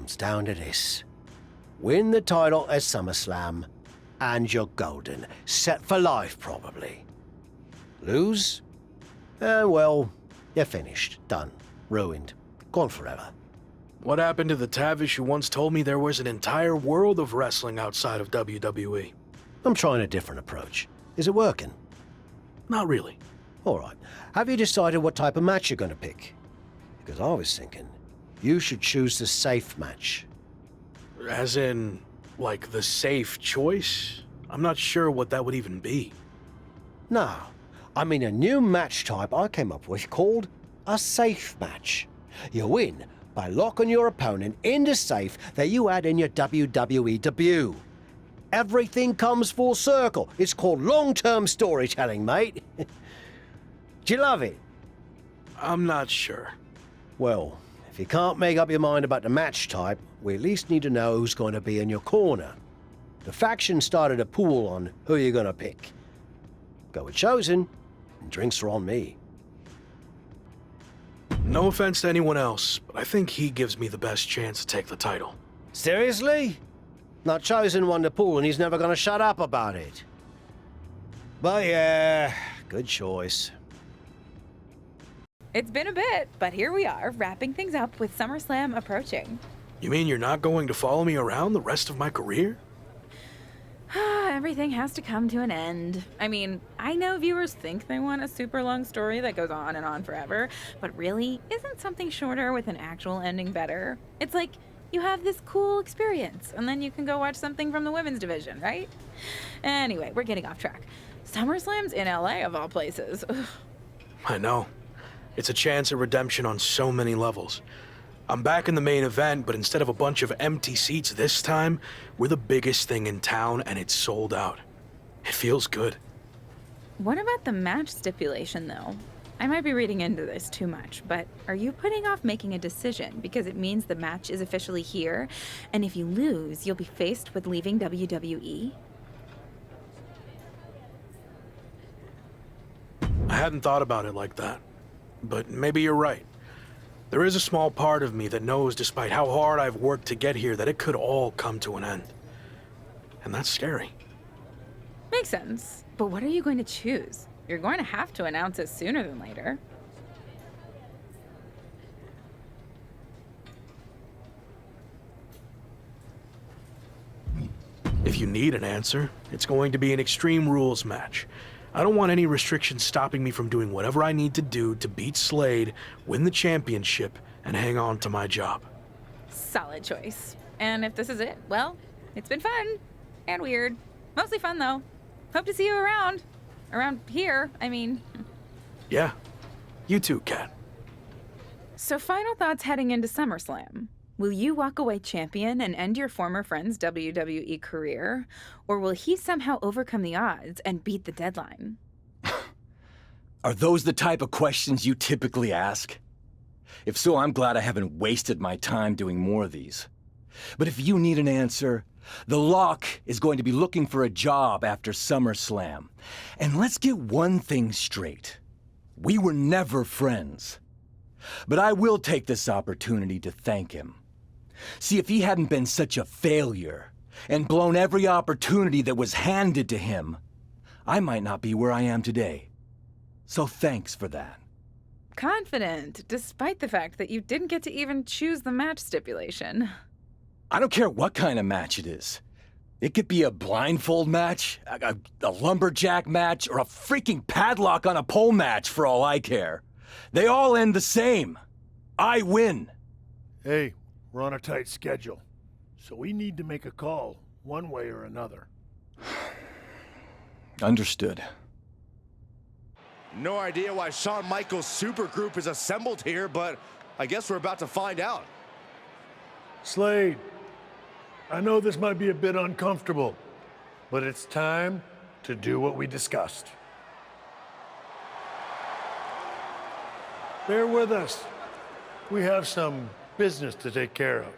comes down to this. Win the title at SummerSlam, and you're golden. Set for life, probably. Lose? Well, you're finished. Done. Ruined. Gone forever. What happened to the Tavish who once told me there was an entire world of wrestling outside of WWE? I'm trying a different approach. Is it working? Not really. All right. Have you decided what type of match you're going to pick? Because I was thinking, you should choose the safe match. As in, like, the safe choice? I'm not sure what that would even be. No. I mean a new match type I came up with called a safe match. You win by locking your opponent in the safe that you had in your WWE debut. Everything comes full circle. It's called long-term storytelling, mate. Do you love it? I'm not sure. Well, if you can't make up your mind about the match type, we at least need to know who's going to be in your corner. The faction started a pool on who you're going to pick. Go with Chosen, and drinks are on me. No offense to anyone else, but I think he gives me the best chance to take the title. Seriously? Not Chosen won the pool and he's never going to shut up about it. But yeah, good choice. It's been a bit, but here we are, wrapping things up with SummerSlam approaching. You mean you're not going to follow me around the rest of my career? Everything has to come to an end. I mean, I know viewers think they want a super long story that goes on and on forever, but really, isn't something shorter with an actual ending better? It's like, you have this cool experience, and then you can go watch something from the women's division, right? Anyway, we're getting off track. SummerSlam's in LA, of all places. Ugh. I know. It's a chance at redemption on so many levels. I'm back in the main event, but instead of a bunch of empty seats this time, we're the biggest thing in town and it's sold out. It feels good. What about the match stipulation, though? I might be reading into this too much, but are you putting off making a decision because it means the match is officially here, and if you lose, you'll be faced with leaving WWE? I hadn't thought about it like that, but maybe you're right. There is a small part of me that knows, despite how hard I've worked to get here, that it could all come to an end. And that's scary. Makes sense. But what are you going to choose? You're going to have to announce it sooner than later. If you need an answer, it's going to be an Extreme Rules match. I don't want any restrictions stopping me from doing whatever I need to do to beat Slade, win the championship, and hang on to my job. Solid choice. And if this is it, well, it's been fun. And weird. Mostly fun, though. Hope to see you around. Around here, I mean. Yeah. You too, Kat. So final thoughts heading into SummerSlam. Will you walk away champion and end your former friend's WWE career? Or will he somehow overcome the odds and beat the deadline? Are those the type of questions you typically ask? If so, I'm glad I haven't wasted my time doing more of these. But if you need an answer, the Lock is going to be looking for a job after SummerSlam. And let's get one thing straight. We were never friends. But I will take this opportunity to thank him. See, if he hadn't been such a failure and blown every opportunity that was handed to him, I might not be where I am today. So thanks for that. Confident, despite the fact that you didn't get to even choose the match stipulation. I don't care what kind of match it is. It could be a blindfold match, a lumberjack match, or a freaking padlock on a pole match for all I care. They all end the same. I win. Hey, we're on a tight schedule, so we need to make a call, one way or another. Understood. No idea why Shawn Michaels' supergroup is assembled here, but I guess we're about to find out. Slade, I know this might be a bit uncomfortable, but it's time to do what we discussed. Bear with us. We have some business to take care of.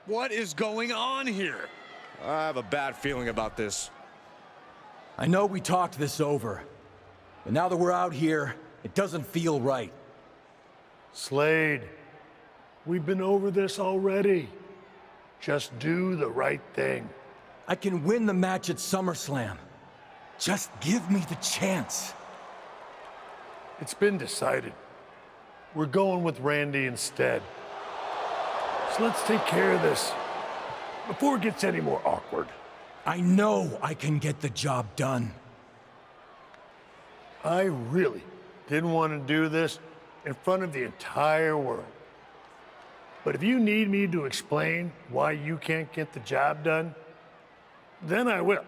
What is going on here? I have a bad feeling about this. I know we talked this over, but now that we're out here, it doesn't feel right. Slade, We've been over this already. Just do the right thing. I can win the match at SummerSlam. Just give me the chance. It's been decided. We're going with Randy instead. So let's take care of this before it gets any more awkward. I know I can get the job done. I really didn't want to do this in front of the entire world. But if you need me to explain why you can't get the job done, then I will.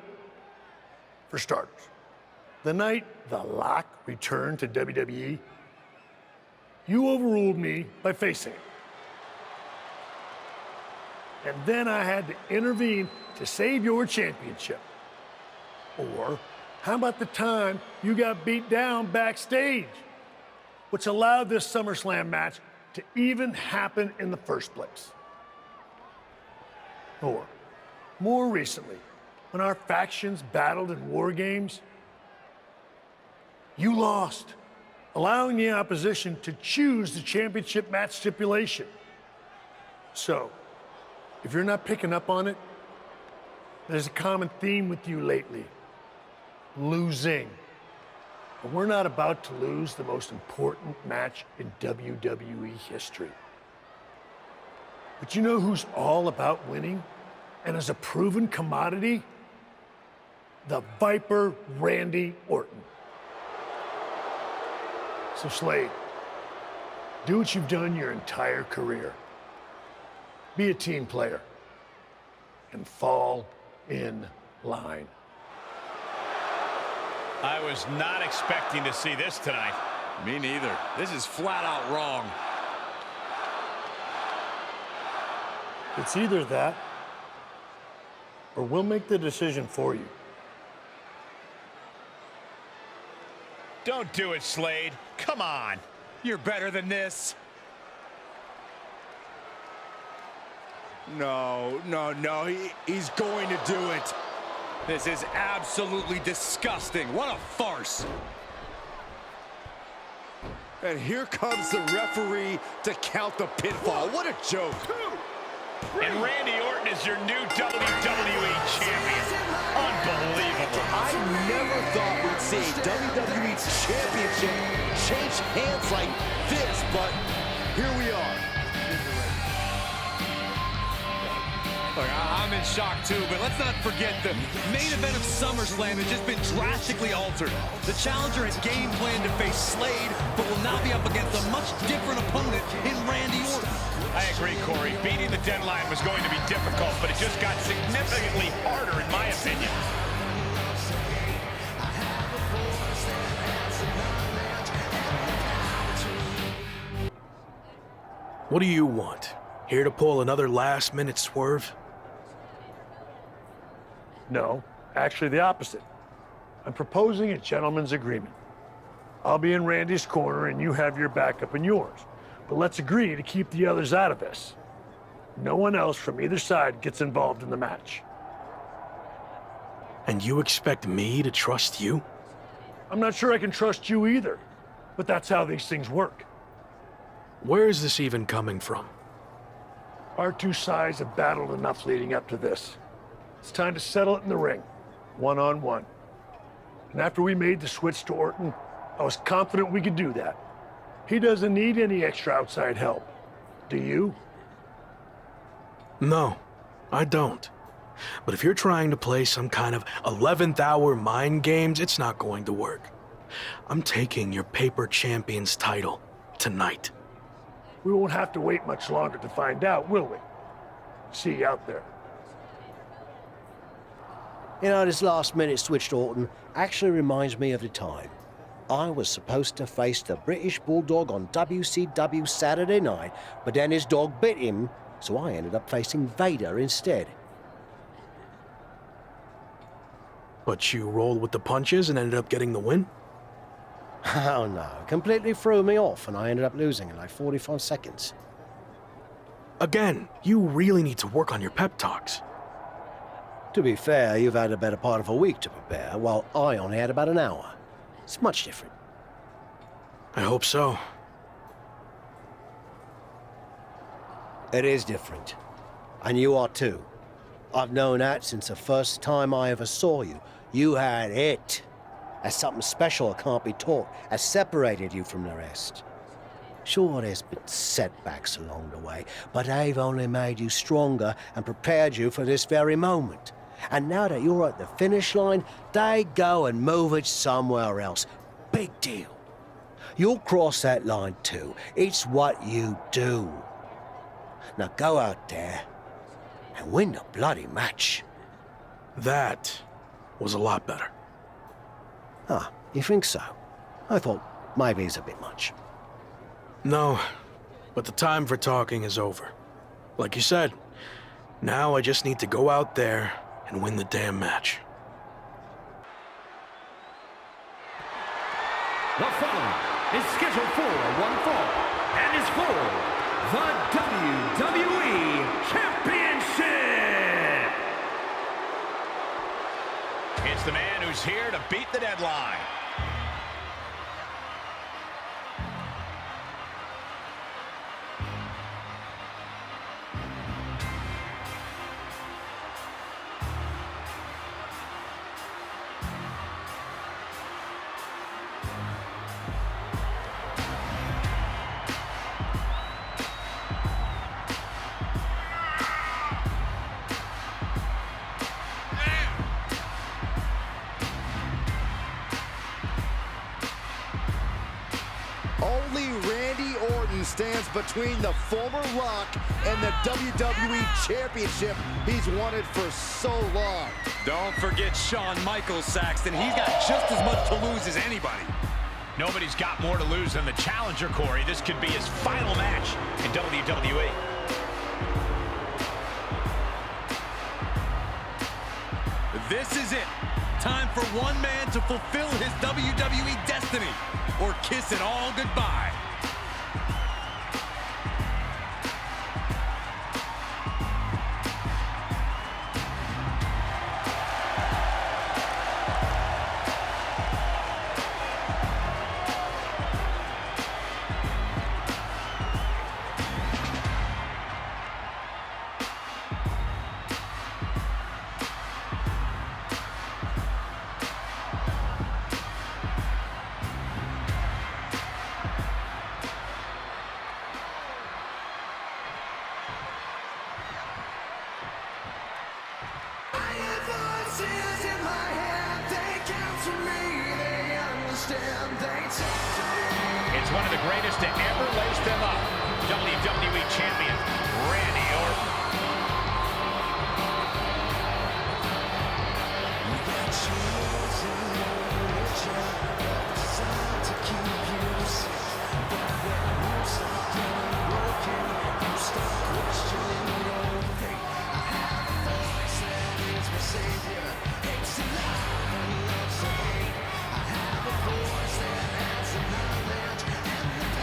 For starters, the night The Lock returned to WWE, you overruled me by facing it. And then I had to intervene to save your championship. Or how about the time you got beat down backstage, which allowed this SummerSlam match to even happen in the first place? Or, more recently, when our factions battled in WarGames, you lost, allowing the opposition to choose the championship match stipulation. So, if you're not picking up on it, there's a common theme with you lately: losing. And we're not about to lose the most important match in WWE history. But you know who's all about winning and is a proven commodity? The Viper Randy Orton. So Slade, do what you've done your entire career. Be a team player and fall in line. I was not expecting to see this tonight. Me neither. This is flat out wrong. It's either that, or we'll make the decision for you. Don't do it, Slade. Come on. You're better than this. No, he's going to do it. This is absolutely disgusting. What a farce. And here comes the referee to count the pinfall. What a joke. And Randy Orton is your new WWE champion. Unbelievable. I never thought we'd see a WWE championship change hands like this, but here we are. Look, I'm in shock too, but let's not forget the main event of SummerSlam has just been drastically altered. The challenger has game planned to face Slade, but will now be up against a much different opponent in Randy Orton. I agree, Corey. Beating the deadline was going to be difficult, but it just got significantly harder, in my opinion. What do you want? Here to pull another last-minute swerve? No, actually the opposite. I'm proposing a gentleman's agreement. I'll be in Randy's corner and you have your backup in yours. But let's agree to keep the others out of this. No one else from either side gets involved in the match. And you expect me to trust you? I'm not sure I can trust you either, but that's how these things work. Where is this even coming from? Our two sides have battled enough leading up to this. It's time to settle it in the ring, one-on-one. And after we made the switch to Orton, I was confident we could do that. He doesn't need any extra outside help. Do you? No, I don't. But if you're trying to play some kind of 11th hour mind games, it's not going to work. I'm taking your paper champion's title tonight. We won't have to wait much longer to find out, will we? See you out there. You know, this last-minute switch to Orton actually reminds me of the time I was supposed to face the British Bulldog on WCW Saturday night, but then his dog bit him, so I ended up facing Vader instead. But you rolled with the punches and ended up getting the win? Oh no, completely threw me off and I ended up losing in like 45 seconds. Again, you really need to work on your pep talks. To be fair, you've had a better part of a week to prepare, while I only had about an hour. It's much different. I hope so. It is different. And you are too. I've known that since the first time I ever saw you. You had it. As something special that can't be taught, has separated you from the rest. Sure, there's been setbacks along the way, but they've only made you stronger and prepared you for this very moment. And now that you're at the finish line, they go and move it somewhere else. Big deal. You'll cross that line too. It's what you do. Now go out there and win the bloody match. That was a lot better. Ah, you think so? I thought maybe it's a bit much. No, but the time for talking is over. Like you said, now I just need to go out there and win the damn match. The following is scheduled for one fall and is for the WWE Championship! It's the man who's here to beat the deadline. Only Randy Orton stands between the former Rock and the WWE Championship he's wanted for so long. Don't forget Shawn Michaels, Saxton. He's got just as much to lose as anybody. Nobody's got more to lose than the challenger, Corey. This could be his final match in WWE. This is it. Time for one man to fulfill his WWE destiny or kiss it all goodbye. It's one of the greatest to ever lace them up. WWE Champion, Randy Orton.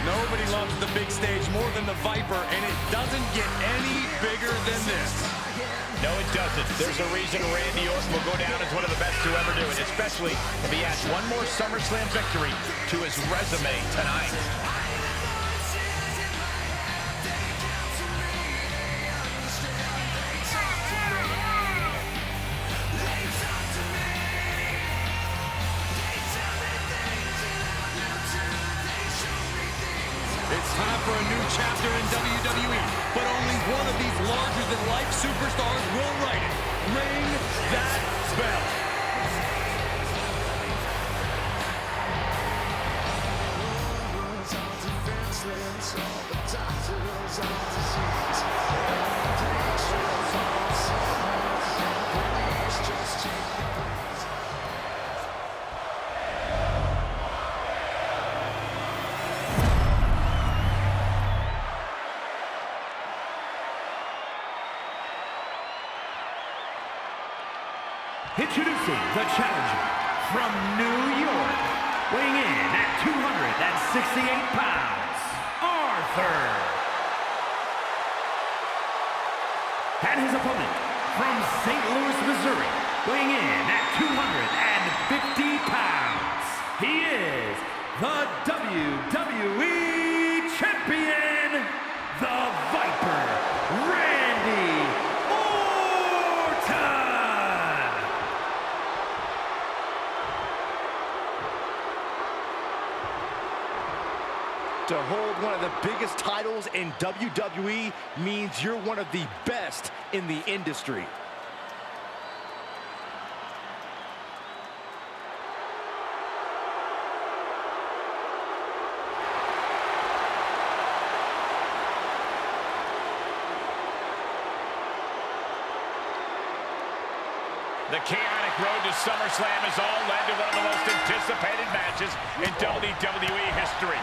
Nobody loves the big stage more than the Viper, and it doesn't get any bigger than this. No, it doesn't. There's a reason Randy Orton will go down as one of the best to ever do it, especially if he adds one more SummerSlam victory to his resume tonight. It's time for a new chapter in WWE, but only one of these larger-than-life superstars will write it. Ring that bell. Introducing the challenger from New York, weighing in at 268 pounds, Arthur. And his opponent from St. Louis, Missouri, weighing in at 250 pounds, he is the WWE Champion, the Viper, To hold one of the biggest titles in WWE means you're one of the best in the industry. The chaotic road to SummerSlam has all led to one of the most anticipated matches in WWE history.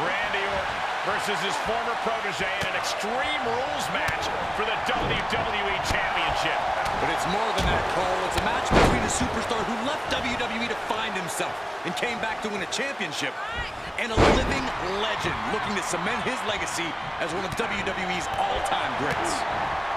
Randy Orton versus his former protege in an Extreme Rules match for the WWE Championship. But it's more than that, Cole. It's a match between a superstar who left WWE to find himself and came back to win a championship, and a living legend looking to cement his legacy as one of WWE's all-time greats.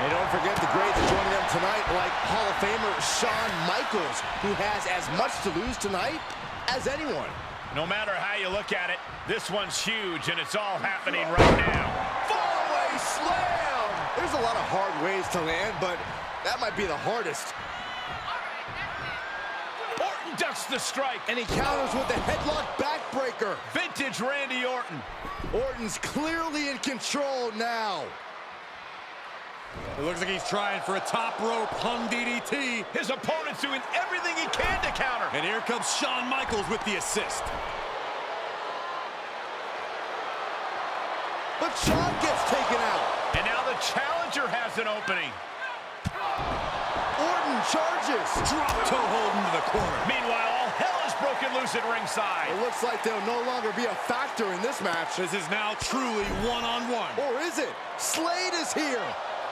And don't forget the greats joining them tonight, like Hall of Famer Shawn Michaels, who has as much to lose tonight as anyone. No matter how you look at it, this one's huge, and it's all happening right now. Fallaway slam! There's a lot of hard ways to land, but that might be the hardest. Orton ducks the strike. And he counters with the headlock backbreaker. Vintage Randy Orton. Orton's clearly in control now. It looks like he's trying for a top rope hung DDT. His opponent's doing everything he can to counter. And here comes Shawn Michaels with the assist. But Shawn gets taken out. And now the challenger has an opening. Orton charges. Drop toe hold into the corner. Meanwhile, all hell is broken loose at ringside. It looks like they'll no longer be a factor in this match. This is now truly one-on-one. Or is it? Slade is here.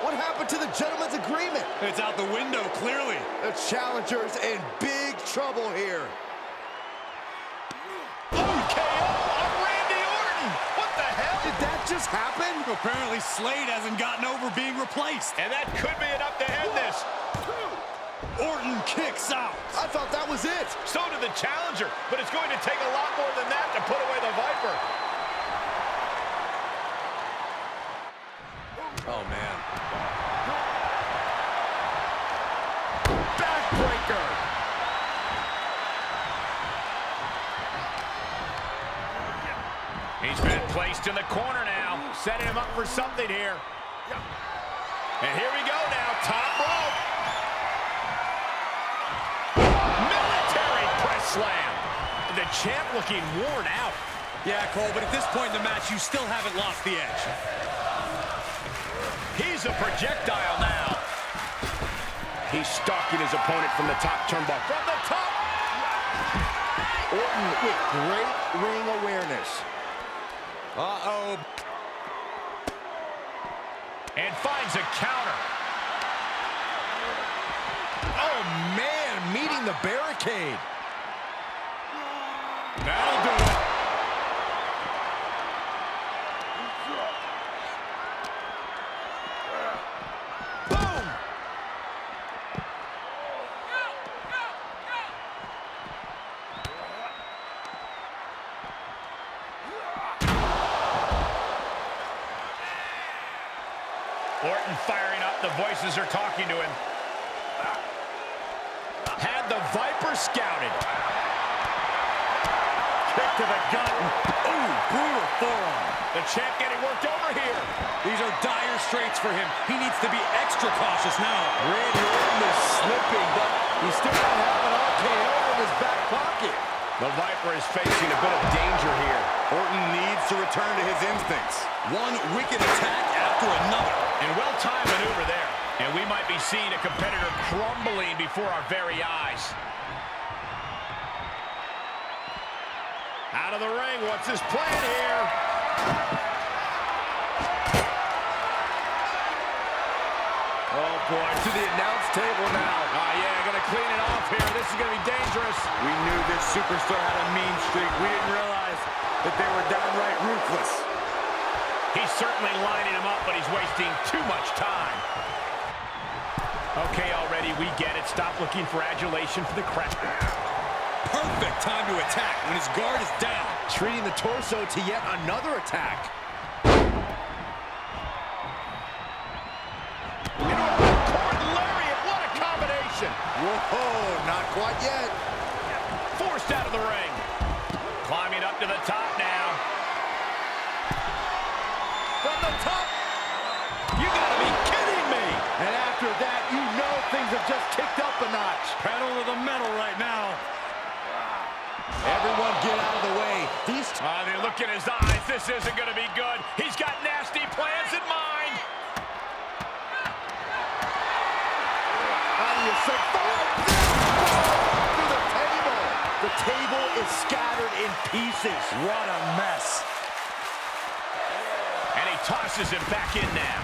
What happened to the gentleman's agreement? It's out the window, clearly. The challenger's in big trouble here. KO on Randy Orton. What the hell? Did that just happen? Apparently Slade hasn't gotten over being replaced. And that could be enough to end this. Orton kicks out. I thought that was it. So did the challenger, but it's going to take a lot more than that to put away the Viper. Oh, man. Backbreaker. He's been placed in the corner now, setting him up for something here. And here we go now, top rope. Military press slam. The champ looking worn out. Yeah, Cole, but at this point in the match, you still haven't lost the edge. He's a projectile now. He's stalking his opponent from the top turnbuckle. From the top! Orton with great ring awareness. Uh-oh. And finds a counter. Oh, man, meeting the barricade. That'll do it. Boom! Orton firing up. The voices are talking to him. Had the Viper scouted. Kick to the gut. Ooh, brutal forearm. The champ getting worked over here. These are dire straits for him. He needs to be extra cautious now. Randy Orton is slipping, but he still might have an RKO in his back pocket. The Viper is facing a bit of danger here. Orton needs to return to his instincts. One wicked attack after another. And well-timed maneuver there. And we might be seeing a competitor crumbling before our very eyes. Out of the ring, what's his plan here? Oh, boy, to the announce table now. Oh, yeah, gonna clean it off here. This is gonna be dangerous. We knew this superstar had a mean streak. We didn't realize that they were downright ruthless. He's certainly lining him up, but he's wasting too much time. Okay, already, we get it. Stop looking for adulation for the crowd. Perfect time to attack when his guard is down. Treating the torso to yet another attack. Lariat, what a combination! Whoa, not quite yet. Forced out of the ring. Climbing up to the top now. from the top. You gotta be kidding me. And after that, you know things have just kicked up a notch. Pedal to the metal right now. Everyone get out of the way. They look in his eyes. This isn't going to be good. He's got nasty plans in mind. How do you survive this? Through the table. The table is scattered in pieces. What a mess. And he tosses him back in now.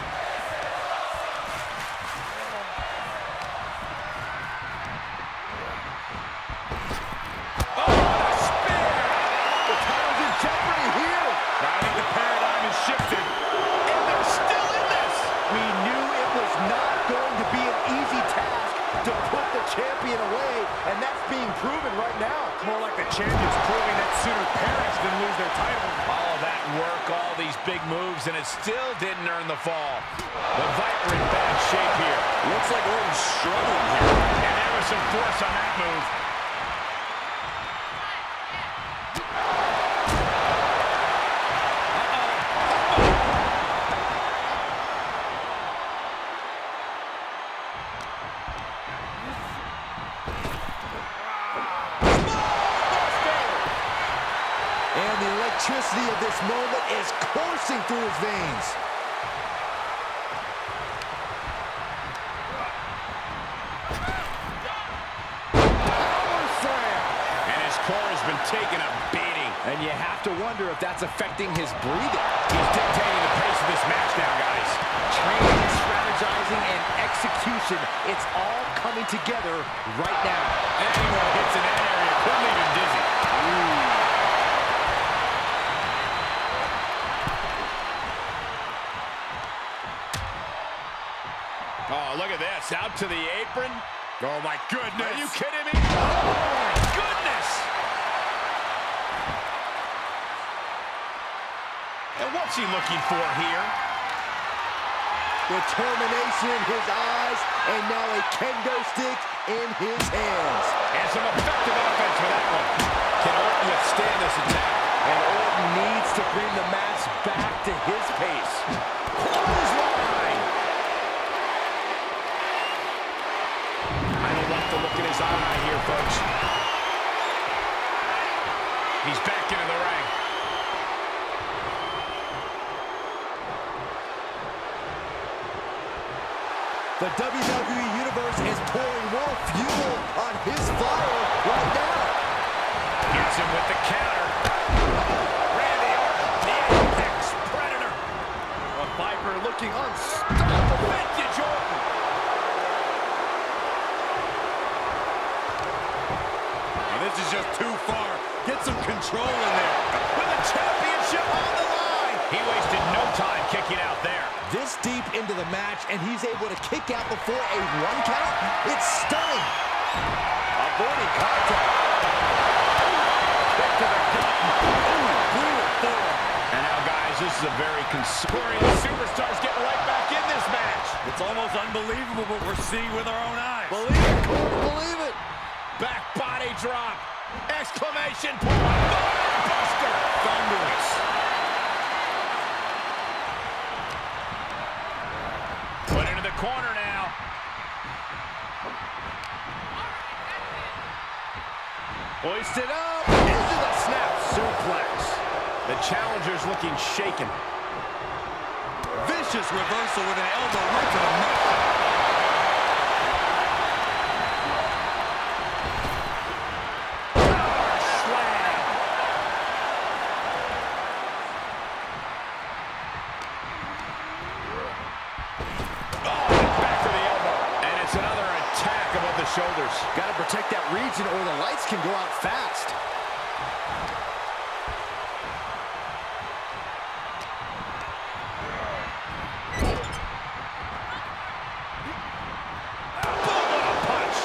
Jeopardy here. I think the paradigm has shifted. And they're still in this. We knew it was not going to be an easy task to put the champion away, and that's being proven right now. More like the champions proving that sooner perish than lose their title. All that work, all these big moves, and it still didn't earn the fall. The Viper in bad shape here. Looks like Orton's struggling here. And there was some force on that move. And the electricity of this moment is coursing through his veins. Power slam. And his core has been taking a beating. And you have to wonder if that's affecting his breathing. He's dictating the pace of this match now, guys. Training, strategizing, and execution. It's all coming together right now. Anyone hits in that area could leave him dizzy. Oh, look at this. Out to the apron. Oh, my goodness. Are you kidding me? Oh, my goodness. And what's he looking for here? Determination in his eyes, and now a kendo stick in his hands. And some effective offense for that one. Can Orton withstand this attack? And Orton needs to bring the match back to his pace. Clothesline. I don't like the look in his eye here, folks. He's back into the ring. The WWE Universe is pouring more fuel on his fire right now. Gets him with the counter. Randy Orton, the Apex Predator. A Viper looking unstoppable. Vintage Orton. Now, this is just too far. Get some control in there. With the championship on the line. He wasted no time kicking out there. This deep into the match, and he's able to kick out before a 1 count. It's stunning. Avoiding contact. Kick to the gut. Brutal form. And now, guys, this is a very concerning. The Superstars getting right back in this match. It's almost unbelievable what we're seeing with our own eyes. Believe it, Cole, believe it. Back body drop. Exclamation point. Buster. Thunderous. Put into the corner now. Hoisted up. Into the snap suplex. The challenger's looking shaken. Vicious reversal with an elbow right to the mouth. Shoulders. Got to protect that region or the lights can go out fast. Punch.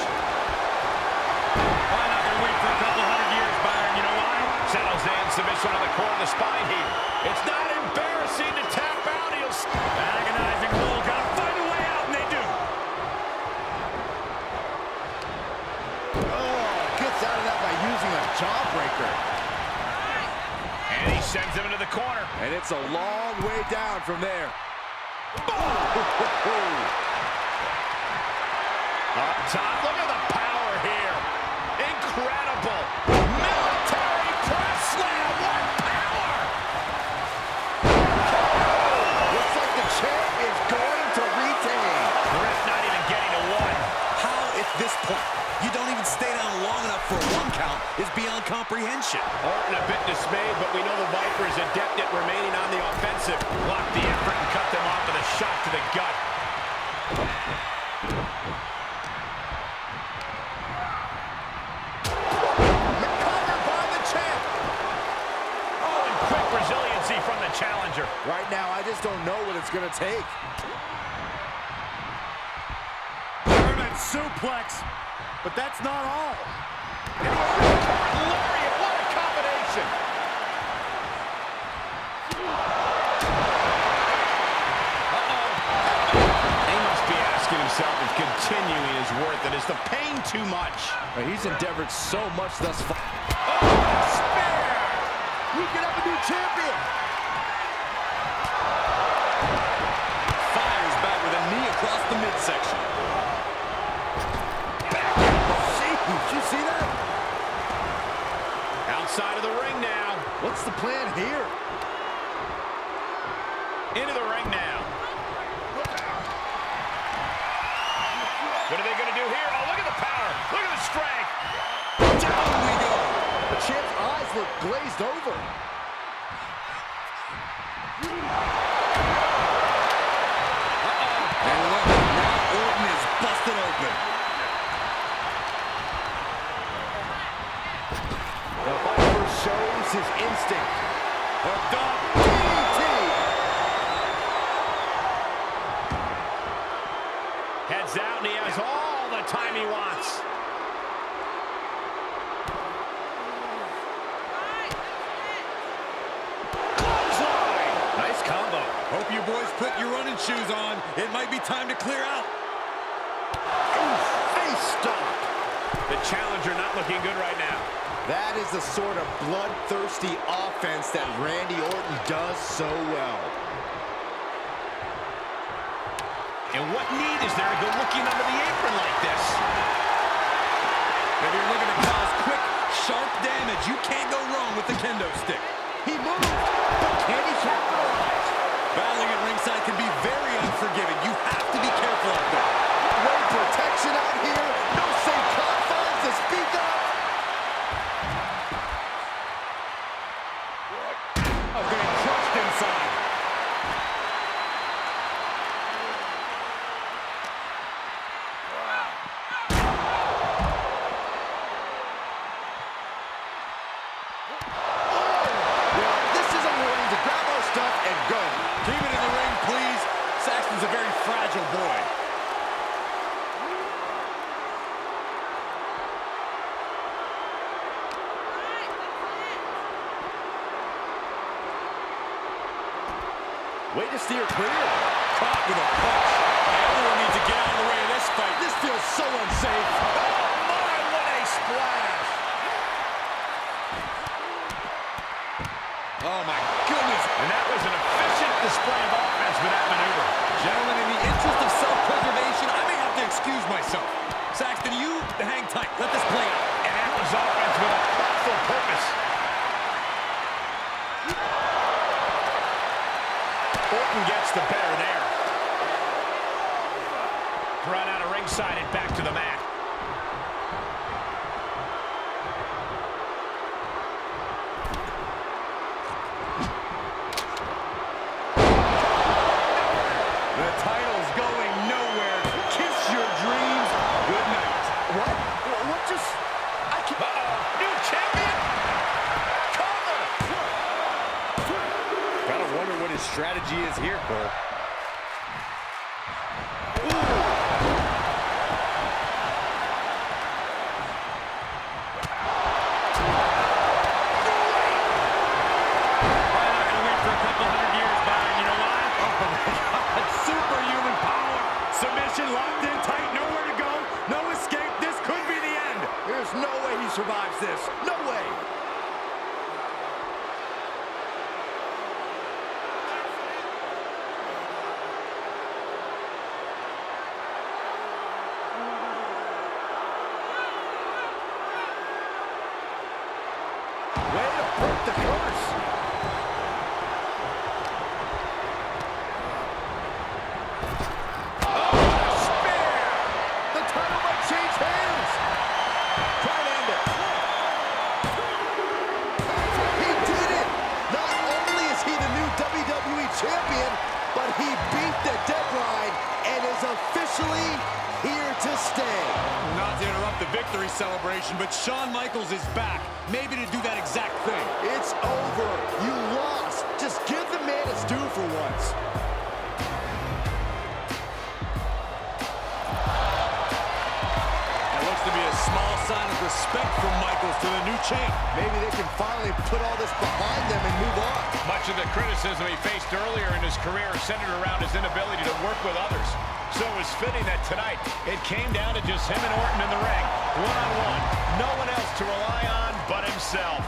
Why not be wait for a couple hundred years, Byron? You know why? Settles in, submission on the core of the spine here. It's not embarrassing to tap out. He'll agonizing hold. Gotta find a way out, and they do. Gets out of that by using a jawbreaker. And he sends him into the corner. And it's a long way down from there. Up top, look at the power here. Incredible. Military press slam, what power! Looks like the champ is going to retain. The ref not even getting to one. How at this point you don't even stay down long enough for a 1 count is beyond comprehension. Orton a bit dismayed, but we know the Viper is adept at remaining on the offensive. Block the effort and cut them off with a shot to the gut. Resiliency from the challenger. Right now, I just don't know what it's going to take. German suplex, but that's not all. Lariat, what a combination. He must be asking himself if continuing is worth it. Is the pain too much? He's endeavored so much thus far. Oh, spear! We could have a new champion! Fires back with a knee across the midsection. Did you see that? Outside of the ring now. What's the plan here? Into the ring now. What are they going to do here? Oh, look at the power. Look at the strength. Down we go. The champ's eyes look glazed over. And look, now Orton is busted open. The Viper shows his instinct. Hooked up. DDT. Heads out, and he has all the time he wants. Clothesline. Nice combo. Hope you boys put your running shoes on. It might be time to clear out. Face stop. The challenger not looking good right now. That is the sort of bloodthirsty offense that Randy Orton does so well. And what need is there to go looking under the apron like this? If you're looking to cause quick, sharp damage, you can't go wrong with the kendo stick. He moved, but can he capitalize? Battling at ringside can be very unforgiving. You have to be careful out there. No protection out here. No safe confines to speak of. I'm getting crushed inside. This is a warning to grab our stuff and go. Keep it in the ring, please. Saxton's a very fragile boy. Way to steer clear. Caught with a punch. Everyone needs to get out of the way of this fight. This feels so unsafe. Oh my, what a splash! Oh my goodness. And that was an efficient display of offense with that maneuver. Gentlemen, in the interest of self-preservation, I may have to excuse myself. Saxton, you hang tight. Let this play out. And that was offense with a thoughtful purpose. Orton gets the better there. Run out of ringside and back to the mat. The title's going nowhere. Kiss your dreams. Good night. What? What just... I can't... New champion! Cover! Gotta wonder what his strategy is here, Cole. Locked in tight, nowhere to go, no escape. This could be the end. There's no way he survives this. No way. celebration, but Shawn Michaels is back. Maybe to do that exact thing. It's over. You lost. Just give the man his due for once. That looks to be a small sign of respect from Michaels to the new champ. Maybe they can finally put all this behind them and move on. Much of the criticism he faced earlier in his career centered around his inability to work with others. So it was fitting that tonight it came down to just him and Orton in the ring, one-on-one. No one else to rely on but himself.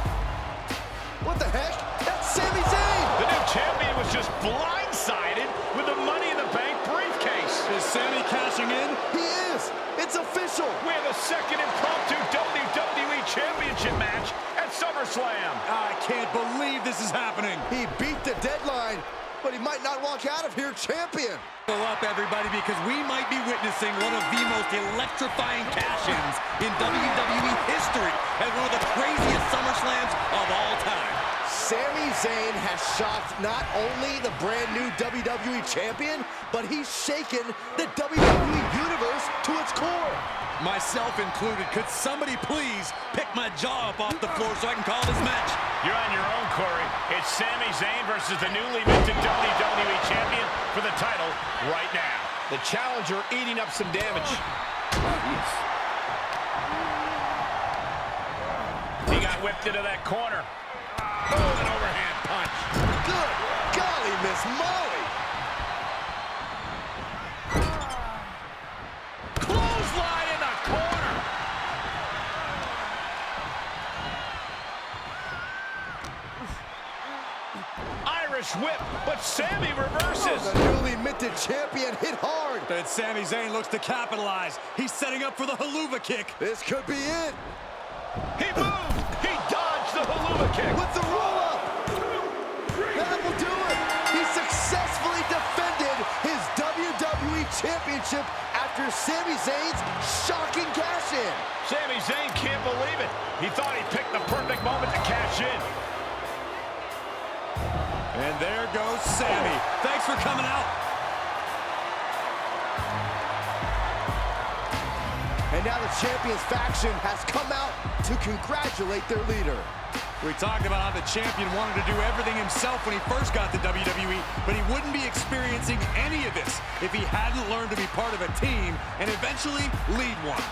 What the heck? That's Sami Zayn! The new champion was just blindsided with the Money in the Bank briefcase. Is Sami cashing in? He is! It's official! We have a second impromptu WWE Championship match at SummerSlam. I can't believe this is happening. He beat the deadline, but he might not walk out of here champion. Buckle up, everybody, because we might be witnessing one of the most electrifying cash-ins in WWE history at one of the craziest SummerSlams of all time. Sami Zayn has shocked not only the brand new WWE Champion, but he's shaken the WWE Universe to its core. Myself included. Could somebody please pick my jaw up off the floor so I can call this match? You're on your own, Corey. It's Sami Zayn versus the newly minted WWE Champion for the title right now. The challenger eating up some damage. He got whipped into that corner. Oh, an overhand punch. Good golly, Miss Molly. Clothesline in the corner. Irish whip, but Sami reverses. The newly minted champion hit hard. But Sami Zayn looks to capitalize. He's setting up for the haluva kick. This could be it. He moved. He dodged the haluva kick. With the roll-up. That will do it. He successfully defended his WWE Championship after Sami Zayn's shocking cash-in. Sami Zayn can't believe it. He thought he picked the perfect moment to cash in. And there goes Sami. Thanks for coming out. And now the Champions faction has come out to congratulate their leader. We talked about how the champion wanted to do everything himself when he first got to WWE, but he wouldn't be experiencing any of this if he hadn't learned to be part of a team and eventually lead one.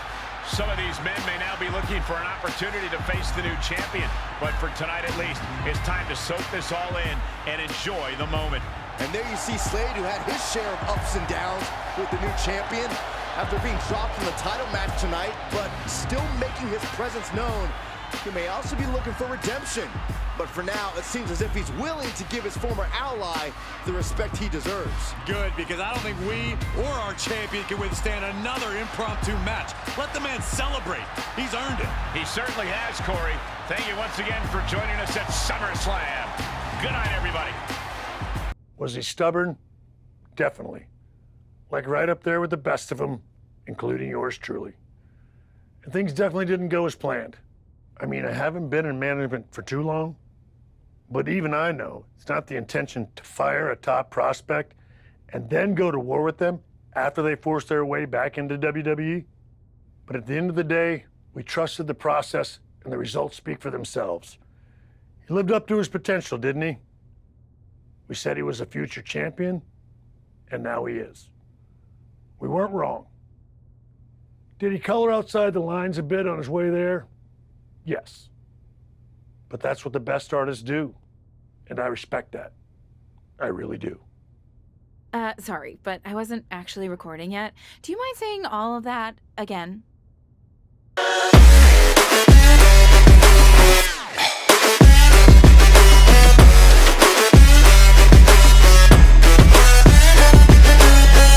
Some of these men may now be looking for an opportunity to face the new champion, but for tonight at least, it's time to soak this all in and enjoy the moment. And there you see Slade, who had his share of ups and downs with the new champion after being dropped from the title match tonight, but still making his presence known. He may also be looking for redemption, but for now, it seems as if he's willing to give his former ally the respect he deserves. Good, because I don't think we or our champion can withstand another impromptu match. Let the man celebrate. He's earned it. He certainly has, Corey. Thank you once again for joining us at SummerSlam. Good night, everybody. Was he stubborn? Definitely. Like right up there with the best of them, including yours truly. And things definitely didn't go as planned. I mean, I haven't been in management for too long, but even I know it's not the intention to fire a top prospect and then go to war with them after they force their way back into WWE. But at the end of the day, we trusted the process and the results speak for themselves. He lived up to his potential, didn't he? We said he was a future champion, and now he is. We weren't wrong. Did he color outside the lines a bit on his way there? Yes. But that's what the best artists do, and I respect that. I really do. Sorry, but I wasn't actually recording yet. Do you mind saying all of that again?